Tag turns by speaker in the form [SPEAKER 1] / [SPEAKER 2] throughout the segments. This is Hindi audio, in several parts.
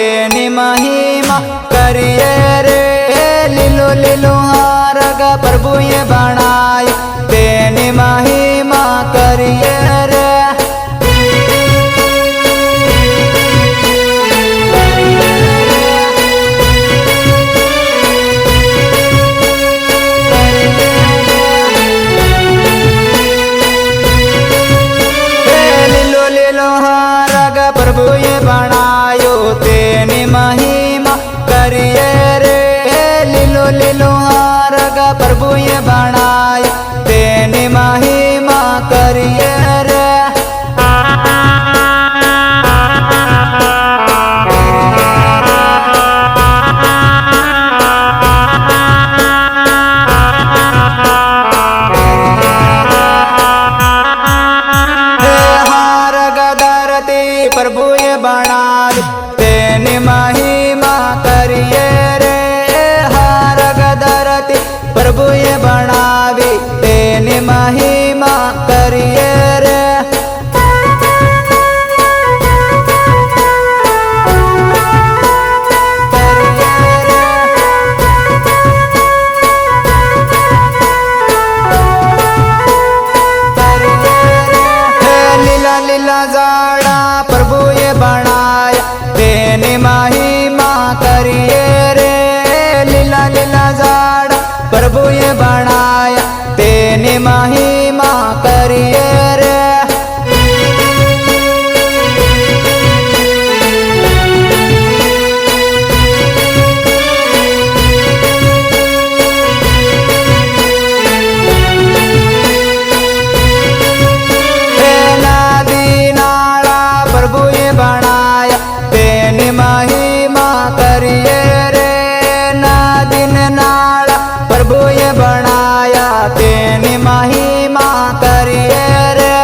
[SPEAKER 1] तेनी महिमा करिए रे। लीलो लीलो हारग प्रभु ये बनायो तेनी महिमा करिए रे। प्रभु ये बनायो तेनी महिमा करिए रे। लीलो लीलो हारग प्रभु ये बनायो तेनी महिमा करिए रे। प्रभु ये बनायो तेनी महिमा करिए रे। हारग धरती प्रभु ये बनावी तेनी महिमा करिए रे। लीला लीला जाड़ा प्रभु ये बनाया तेनी महिमा करिए रे। लीला लीला जाड़ा प्रभु ये बनाया तेनी महिमा करिए रे। प्रभु ये बनाया तेनी महिमा करिए रे। नादिन नाला प्रभु ये बनाया तेनी महिमा करिए रे।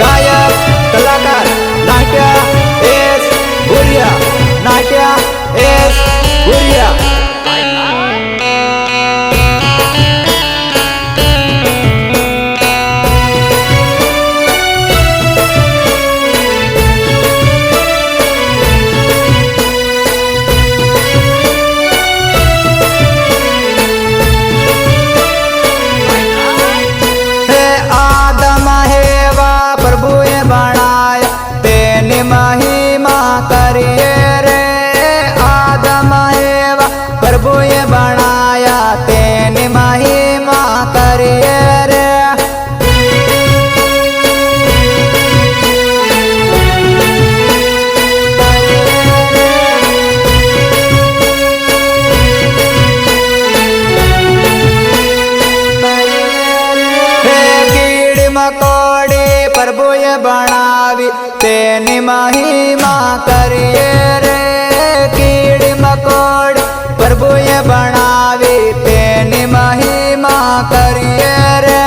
[SPEAKER 1] गायक कलाकार नाट्य एस भुरिया, नाट्य एस भुरिया। प्रभु ये बनाया तेनी महिमा करिए रे। आदम एवा प्रभु ये बनाया तेनी महिमा करिए रे। कीड़ी मकोड़ी प्रभु ये बनावी तेनी महिमा करिए रे। कीड़ी मकोड़ी प्रभु ये बनावी तेनी महिमा करिए रे।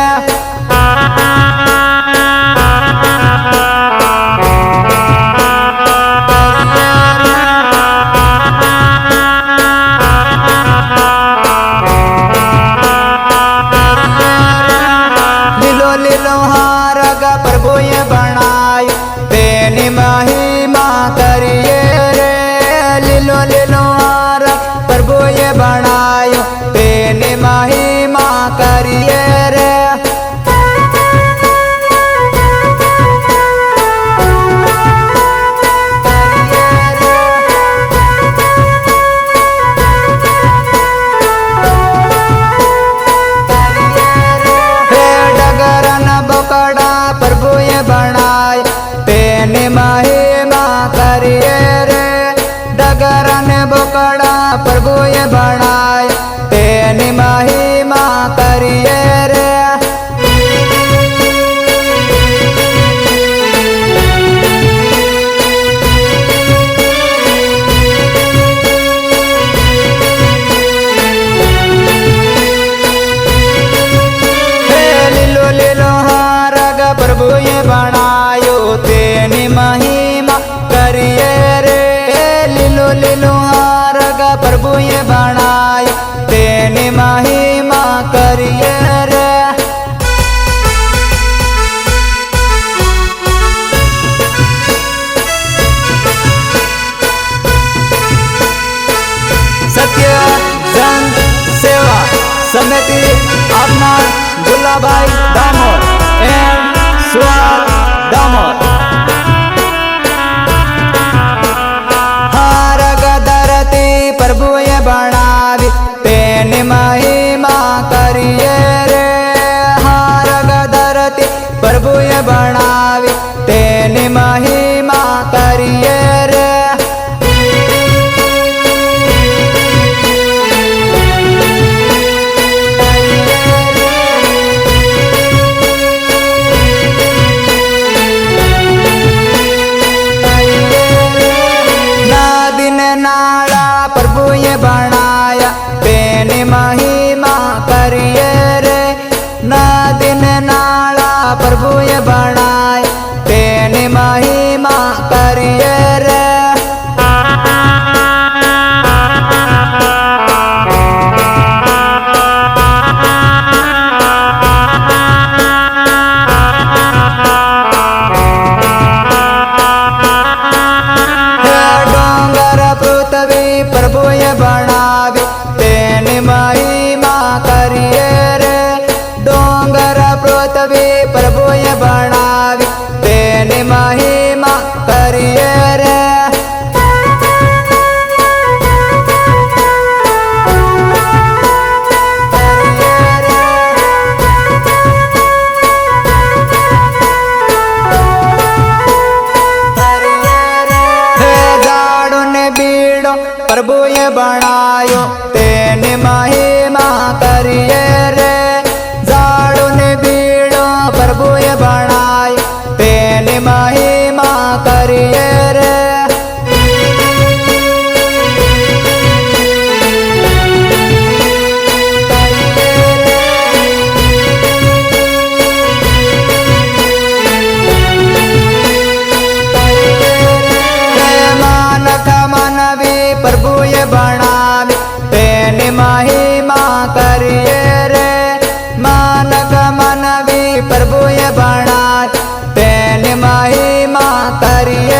[SPEAKER 1] लीलो लीलो हारग प्रभु ये बनायो तेनी महिमा करिए रे। लीलो लीलो हारग प्रभु ये बनायो तेनी महिमा करिए रे। डगरन बोकड़ा प्रभु ये बनायो तेनी महिमा करिए रे। डगरन बोकड़ा प्रभु ये बनायो तेनी महिमा करिए रे। लीलो लीलो हारग प्रभु ये बनायो तेनी महिमा करिए रे। लीलो लीलो हारग प्रभु ये बनायो तेनी महिमा करिए ભીખાભાઈ દામોર એન્ડ સ્વાદ દામોર. હારગ ધરતી પ્રભુએ બનાવી તેની મહિમા કરીએ રે. હારગ ધરતી પ્રભુએ બનાવી તેની મહિમા કરીએ રે. નાળા પ્રભુએ બનાયા તેની મહિમા કરીએ રે. નદીને નાળા પ્રભુએ બનાયા તેની મહિમા કરીએ રે. પ્રભુએ બનાવી તેની મહિમા કરીએ રે. ડોંગર પૃથ્વી પ્રભુએ બનાવી તેની મહિમા કરીએ રે. પ્રભુએ બનાયો તેની મહિમા કરીએ રે. ઝાડો ને બીડો પ્રભુએ બનાયો તેની મહિમા કરીએ રે. પ્રભુએ બનાવી તેની મહિમા કરીએ રે. માનક માનવી પ્રભુએ બનાવી તેની મહિમા કરીએ.